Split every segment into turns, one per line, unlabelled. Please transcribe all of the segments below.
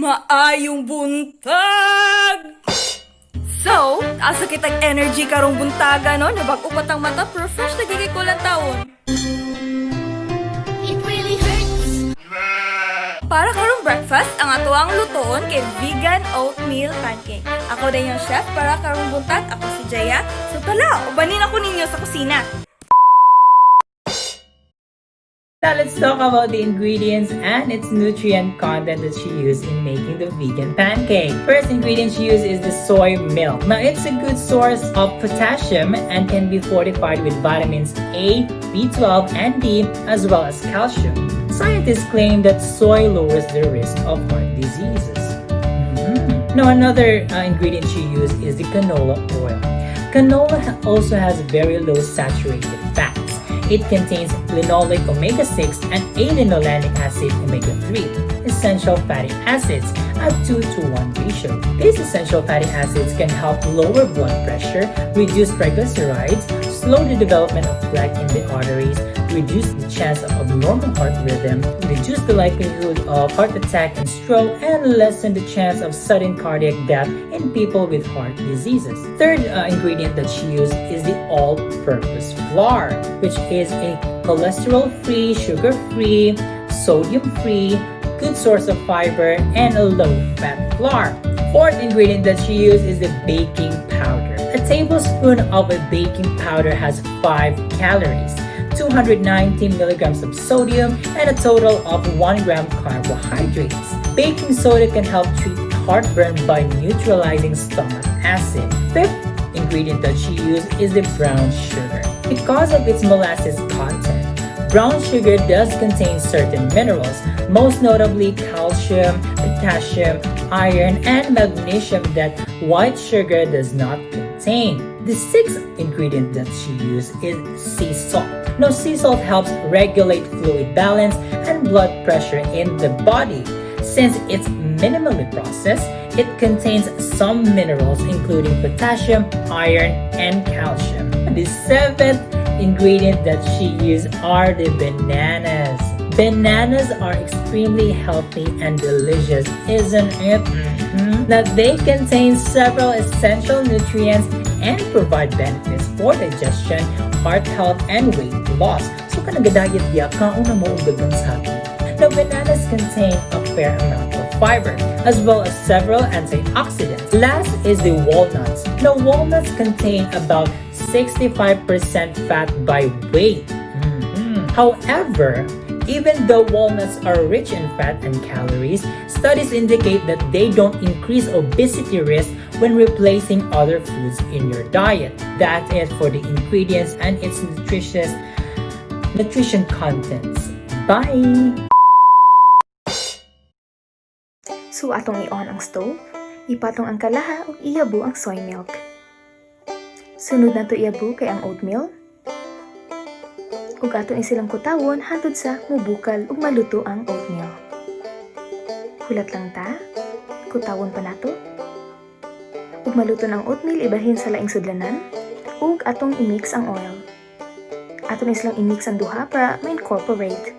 Maayong buntag! So, asa kitag energy karong buntaga no? Nabag-o patang mata, pero fresh nagigay ko lang taon.
It really hurts.
Para karong breakfast, ang ato ang lutoon kay vegan oatmeal pancake. Ako din yung chef para karong buntag, ako si Jaya. So tala, ubanin ako ninyo sa kusina.
Now let's talk about the ingredients and its nutrient content that she used in making the vegan pancake. First ingredient she used is the soy milk. Now it's a good source of potassium and can be fortified with vitamins A, B12, and D, as well as calcium. Scientists claim that soy lowers the risk of heart diseases. Now another ingredient she used is the canola oil. Canola also has very low saturated fats. It contains linoleic omega-6 and adenolanic acid omega-3, essential fatty acids at 2:1 ratio. These essential fatty acids can help lower blood pressure, reduce triglycerides, slow the development of plaque in the arteries, reduce the chance of abnormal heart rhythm, reduce the likelihood of heart attack and stroke, and lessen the chance of sudden cardiac death in people with heart diseases. Third ingredient that she used is the all-purpose flour, which is a cholesterol-free, sugar-free, sodium-free, good source of fiber, and a low-fat flour. Fourth ingredient that she used is the baking powder. A tablespoon of a baking powder has 5 calories, 290 milligrams of sodium, and a total of 1 gram carbohydrates. Baking soda can help treat heartburn by neutralizing stomach acid. Fifth ingredient that she used is the brown sugar. Because of its molasses content, brown sugar does contain certain minerals, most notably calcium, potassium, iron, and magnesium that white sugar does not contain. The sixth ingredient that she used is sea salt. Now, sea salt helps regulate fluid balance and blood pressure in the body. Since it's minimally processed, it contains some minerals including potassium, iron, and calcium. The seventh ingredient that she used are the bananas. Bananas are extremely healthy and delicious, isn't it? Now they contain several essential nutrients and provide benefits for digestion, heart health, and weight loss. So kung nag-diet ya, kauna mo ugagang sabi. Now bananas contain a fair amount of fiber, as well as several antioxidants. Last is the walnuts. Now walnuts contain about 65% fat by weight. However, even though walnuts are rich in fat and calories, studies indicate that they don't increase obesity risk when replacing other foods in your diet. That's it for the ingredients and its nutrition contents. Bye!
So atong i-on ang stove, ipatong ang kalaha ug iyabu ang soy milk. Sunod na to iyabu kay ang oatmeal. Ug aton isilang kutawon hantod sa mubukal ug maluto ang oatmeal. Hulat lang ta, kutawon pa nato. Ug maluto ng oatmeal ibahin sa laing sudlanan ug atong i-mix ang oil. Aton isilang i-mix ang duha para ma-incorporate.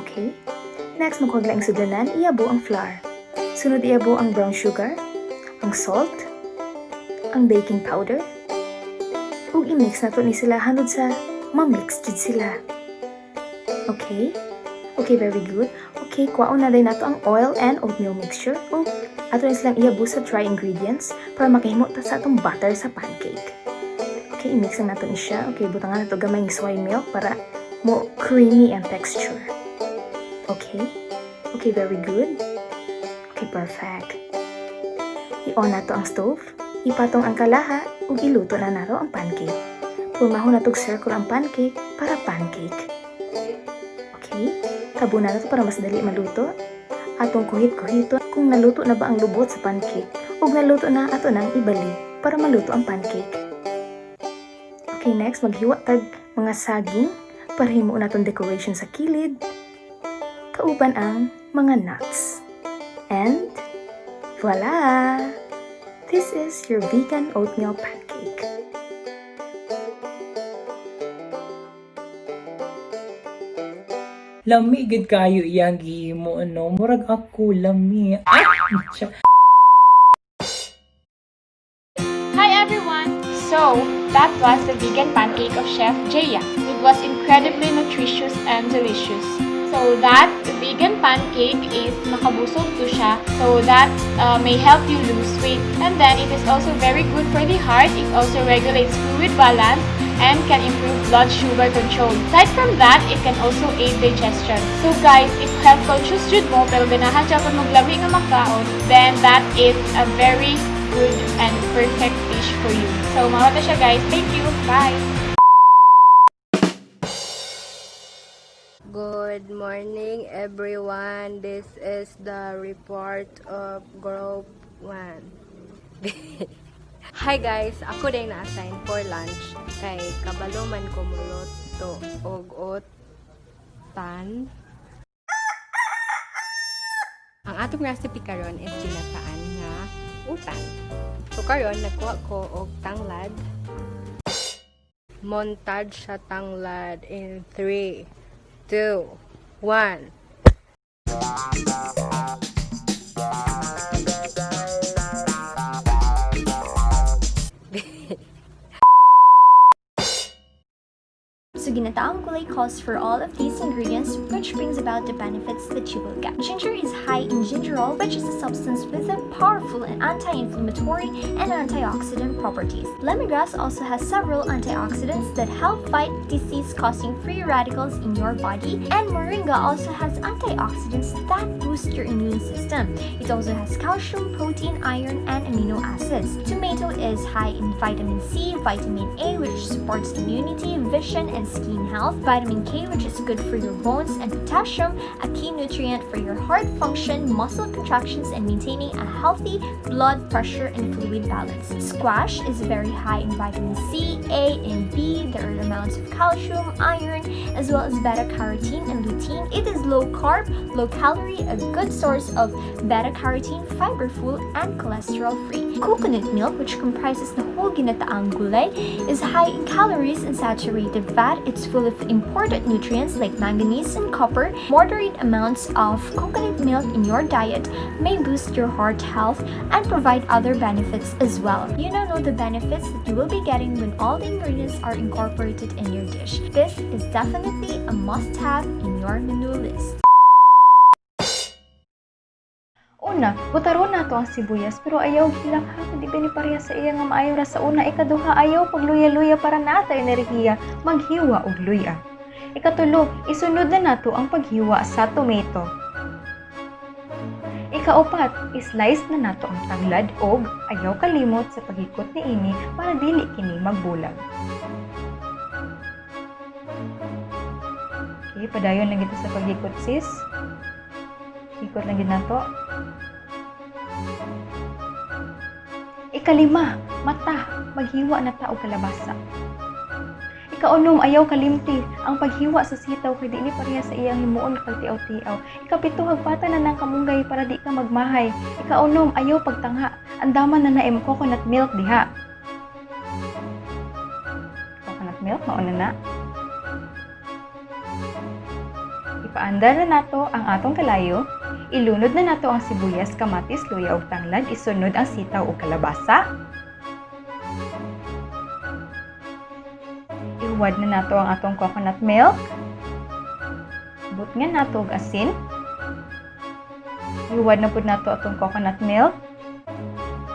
Okay? Next, maghuwag laing sudlanan, iabo ang flour. Sunod iabo ang brown sugar, ang salt, ang baking powder, ug i-mix nato ni sila hangtod sa ma-mix jud sila. Okay? Okay, very good. Okay, kwaon na din nato ang oil and oatmeal mixture ug ato na silang iabo sa dry ingredients para makahimo ta sa atong butter sa pancake. Okay, i-mix na nato ni siya. Okay, butangan nato gamay ng soy milk para mo creamy ang texture. Okay? Okay, very good. Okay, perfect. I-on nato ang stove, ipatong ang kalaha ug iluto na nato ang pancake. Pumahon na tog circle ang pancake para pancake. Okay? Tabo na nato para mas dali maluto. Atong kuhit-kuhito kung naluto na ba ang lubot sa pancake ug naluto na ato nang ibali para maluto ang pancake. Okay, next maghiwa tag mga saging para himuon naton decoration sa kilid. Kauban ang mga nuts. And voila! This is your vegan oatmeal pancake.
Lami gid kayo iyang gihimo no. Murag ako lami. Ay!
Hi everyone! So, that was the vegan pancake of Chef Jaya. It was incredibly nutritious and delicious. So that vegan pancake is makabusog to siya, so that may help you lose weight. And then it is also very good for the heart. It also regulates fluid balance and can improve blood sugar control. Aside from that, it can also aid digestion. So guys, if health conscious jud mo pero ganahan siya pag maglami nga makaon, then that is a very good and perfect dish for you. So, mawata siya guys. Thank you. Bye!
Good morning everyone. This is the report of Group 1. Hi guys, ako din na-assign for lunch kay kabalo man ko muluto og otan. Ang atong recipe karon is ginataan nga utan. So karon nagkuha ko og tanglad. Montage sa tanglad in 3, 2, 1.
So ginataang gulay calls for all of these ingredients, which brings about the benefits that you will get. Ginger is high in gingerol, which is a substance with a powerful and anti-inflammatory and antioxidant properties. Lemongrass also has several antioxidants that help fight disease-causing free radicals in your body, and moringa also has antioxidants that boost your immune system. It also has calcium, protein, iron, and amino acids. Tomato is high in vitamin C, vitamin A, which supports immunity, vision, and skin health, vitamin K, which is good for your bones, and potassium, a key nutrient for your heart function, muscle contractions, and maintaining a healthy blood pressure and fluid balance. Squash is very high in vitamin C, A, and B. There are amounts of calcium, iron, as well as beta-carotene and lutein. It is low carb, low calorie, a good source of beta-carotene, fiberful, and cholesterol-free. Coconut milk, which comprises the whole ginataang gulay, is high in calories and saturated fat. It's full of important nutrients like manganese and copper. Moderate amounts of coconut milk in your diet may boost your heart health and provide other benefits as well. You now know the benefits that you will be getting when all the ingredients are incorporated in your dish. This is definitely a must-have in your menu list.
Una, butaron na to ang sibuyas pero ayaw hilak-hak, di ba ni pareha sa iya nga maayo ra sa una. Ikaduha, ayaw pagluya-luya para nata enerhiya, maghiwa og luya. Ikatulo, isunod na nato ang paghiwa sa tomato. Ikaupat, islice na nato ang tanglad og ayaw kalimot sa paghikot ni ini para dili kini magbulag. Okay, padayon lang ito sa paghikot sis. Hikot lang gid nato. Ikalima, mata, maghiwa na ta og kalabasa. Ikaunom, ayaw kalimti, ang paghiwa sa sitaw kay dili pareha sa iyang himuon pagtiaw-tiaw. Ikapito, hagpata na ng kamunggay para di ka magmahay. Ikaunom, ayaw pagtangha, andaman na naim coconut milk diha. Coconut milk, mauna na. Ipaandar na nato ang atong kalayo. Ilunod na nato ang sibuyas, kamatis, luya ug tanglad, isunod ang sitaw ug kalabasa. Ihuwad na nato ang atong coconut milk. Butngan nato og asin. Ihuwad na pud nato atong coconut milk.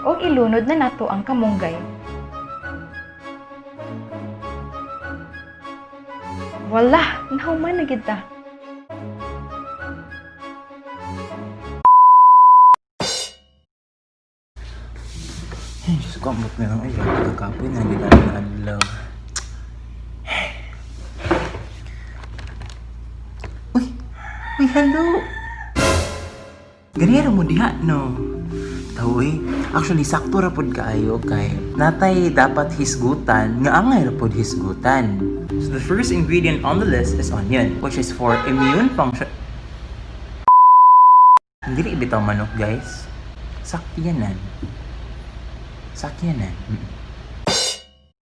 O ilunod na nato ang kamunggay. Wala, nahuman na gid ta.
Ay, Diyos ko, ambot na lang. Ay, kakapoy na. Hindi namin na-adlaw. Uy! Uy, hello! Ganyan mo diha, no? Tawi, actually, sakto rapod kaayo kay natay dapat hisgutan, nga angay rapod hisgutan. So, the first ingredient on the list is onion, which is for immune function. Hindi rin ibitaw manok, guys. Sakyanan. Sakyanan.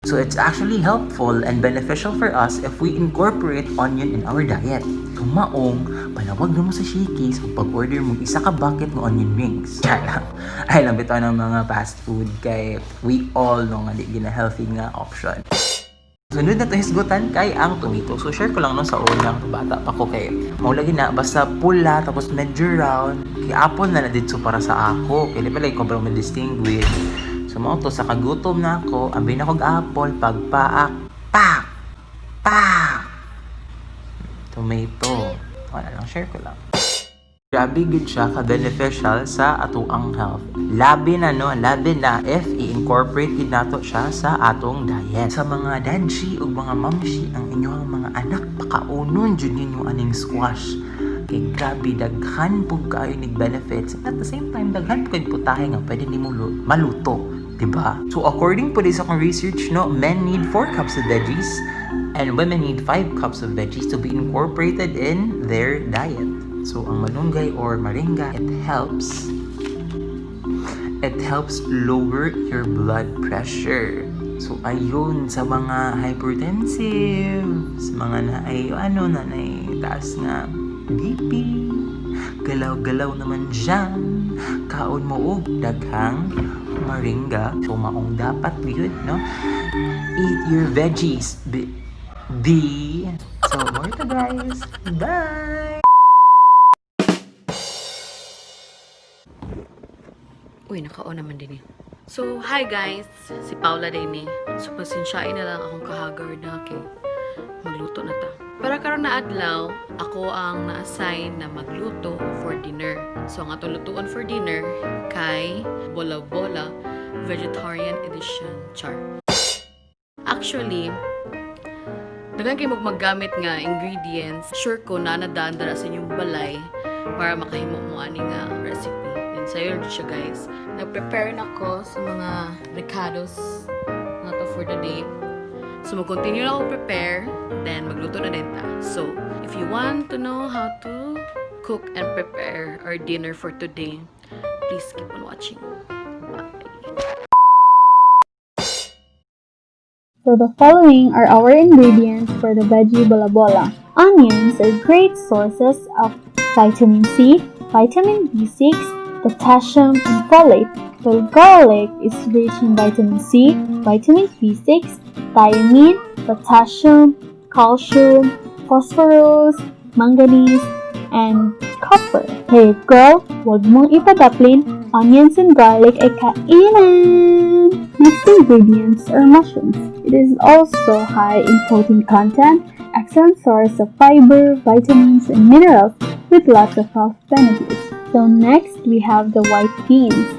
So it's actually helpful and beneficial for us if we incorporate onion in our diet. Kung maong, panawag na mo sa Shakey's kung pag-order mo isa ka bucket ng onion rings. Kaya lang, ay lang bitaw ng mga fast food kay we all know nga di gina-healthy nga option. Sunod na to hisgutan kay ang tomato. So share ko lang no sa unang bata pa ko kay maulagi na basta pula tapos medyo round. Kay apple na dito para sa ako. Kaya pala ko ba distinguish. So mo to sa kagutom na ako, ambi na kog apple pagpaak pak pak. Tomato. Wala lang, share ko lang. Grabe good siya ka-beneficial sa atuang health. Labi na if i-incorporate din nato siya sa atong diet. Sa mga dadshi o mga mamshi ang inyong mga anak, pakaunon dyan ninyo aning squash. Kay grabe, daghan po kayo nig benefits. At the same time, daghan po kayo putahe nga pwede ni mo maluto. Diba? So according po sa akong research, no, men need 4 cups of veggies and women need 5 cups of veggies to be incorporated in their diet. So ang malunggay or moringa, it helps lower your blood pressure. So ayun sa mga hypertensive, sa mga taas nga BP, galaw-galaw naman dyan, kaon mo og daghang moringa. So maong dapat yun, no? Eat your veggies. So more to guys. Bye!
Uy, naka-on naman din eh. So, hi guys! Si Paula din eh. So, pasensyain na lang akong kahagard na kay magluto na ta. Para karon na adlaw, ako ang na-assign na magluto for dinner. So, ang atong lutuan for dinner kay bola-bola vegetarian edition char. Actually, daghan kayo maggamit nga ingredients. Sure ko na nadandara sa inyong balay para makahimo mo ani nga recipe. Then sayo rin siya guys. Nag-prepare na ako sa mga recados na to for the day. So mag-continue na ako prepare, then magluto na din ta. So, if you want to know how to cook and prepare our dinner for today, please keep on watching. Bye!
So the following are our ingredients for the veggie bola bola. Onions are great sources of vitamin C, vitamin B6, potassium, and folate, while garlic is rich in vitamin C, vitamin B6, thiamine, potassium, calcium, phosphorus, manganese, and copper. Hey girl, wag mong ipadaplin, onions and garlic ay kainan! Next ingredients are mushrooms. It is also high in protein content, excellent source of fiber, vitamins, and minerals with lots of health benefits. So next, we have the white beans.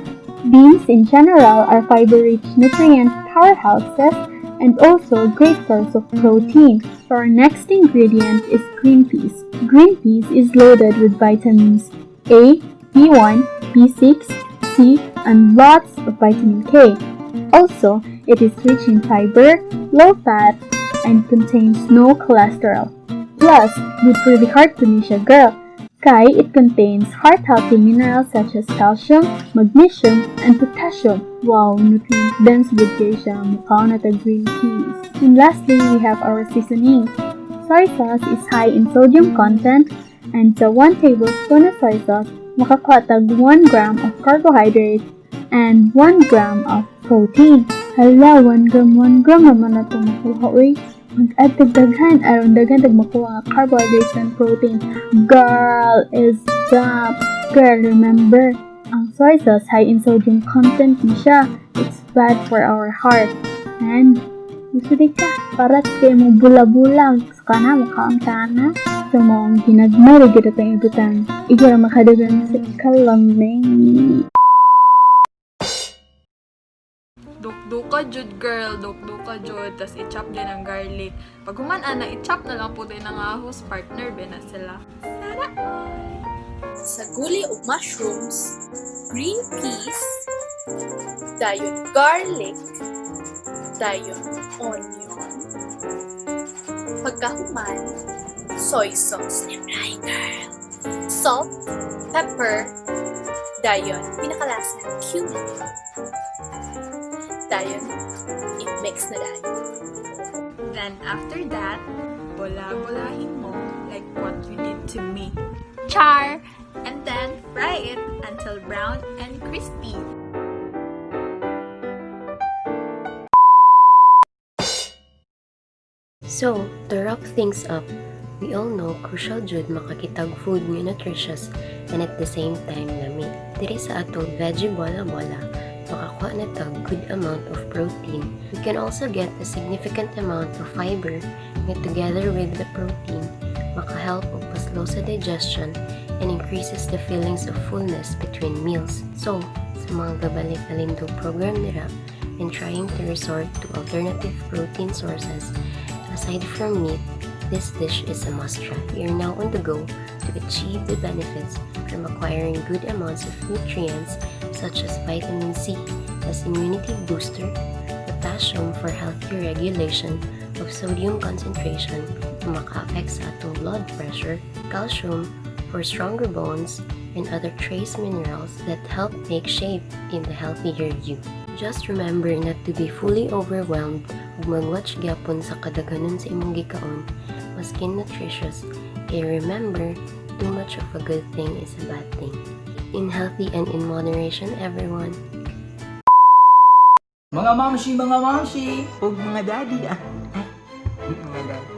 Beans in general are fiber-rich nutrient powerhouses and also a great source of protein. So our next ingredient is green peas. Green peas is loaded with vitamins A, B1, B6, C, and lots of vitamin K. Also, it is rich in fiber, low fat, and contains no cholesterol. Plus, good for the heart to siya, girl. Kay it contains heart-healthy minerals such as calcium, magnesium, and potassium. Wow, nutrient-dense good kayo siya. Mukha na ta green peas. And lastly, we have our seasoning. Soy sauce is high in sodium content, and sa 1 tablespoon of soy sauce, makakuha tag 1 gram of carbohydrate and 1 gram of protein. Hala, 1 gram naman na itong makuha, uy. Mag-add tagdaghan, aron daghan makuha nga carbohydrates and protein. Girl, is up. Girl, remember, ang soy sauce high in sodium content ni siya. It's bad for our heart. And, gusto di ka, para kayo mo bula-bula. Gusto ka na, mukhaang kana. So, mong ginagmari gito tayong ibutan. Igara makadagan sa kalaming.
Dukduka jud girl, dukduka jud, tas i-chop din ang garlic. Pag humana, i-chop na lang po din ang ahos, partner, na sila. Sana all!
Sa gulay o mushrooms, green peas, dayon garlic, dayon onion, pagkahuman, soy sauce, nimray girl, salt, pepper, dayon pinakalasan, cumin. Dayon, i-mix na dayon.
And after that, bola-bolahin mo like what you did to me. Char! And then fry it until brown and crispy.
So, to wrap things up, we all know crucial jud makakitag food nga nutritious and at the same time lami. Diri sa atong veggie bola-bola, makakuha na tag good amount of protein. We can also get a significant amount of fiber nga together with the protein, makahelp og paslow sa digestion and increases the feelings of fullness between meals. So, sa mga gabalik-alindog program nila and trying to resort to alternative protein sources, aside from meat, this dish is a must-try. We are now on the go to achieve the benefits from acquiring good amounts of nutrients such as vitamin C as immunity booster, potassium for healthy regulation of sodium concentration na maka-affect sa atong blood pressure, calcium for stronger bones, and other trace minerals that help make shape in the healthier you. Just remember not to be fully overwhelmed ug mag-watch gyapon sa kadaghanon sa imong gikaon maskin nutritious. Kay remember, too much of a good thing is a bad thing. In healthy and in moderation, everyone.
Mga mamshi,
Huwag mga daddy mga daddy.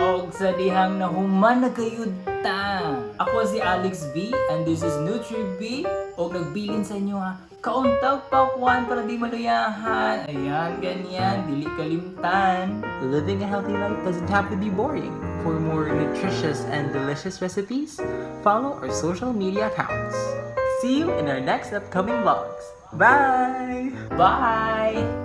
og sa dihang nahuman na kayud ta. Ako si Alex B and this is NutriB og nagbilin sa inyo ha. Kauntag paukuan para di maluyahan. Ayan, ganyan, dili kalimtan.
Living a healthy life doesn't have to be boring. For more nutritious and delicious recipes, follow our social media accounts. See you in our next upcoming vlogs. Bye!
Bye!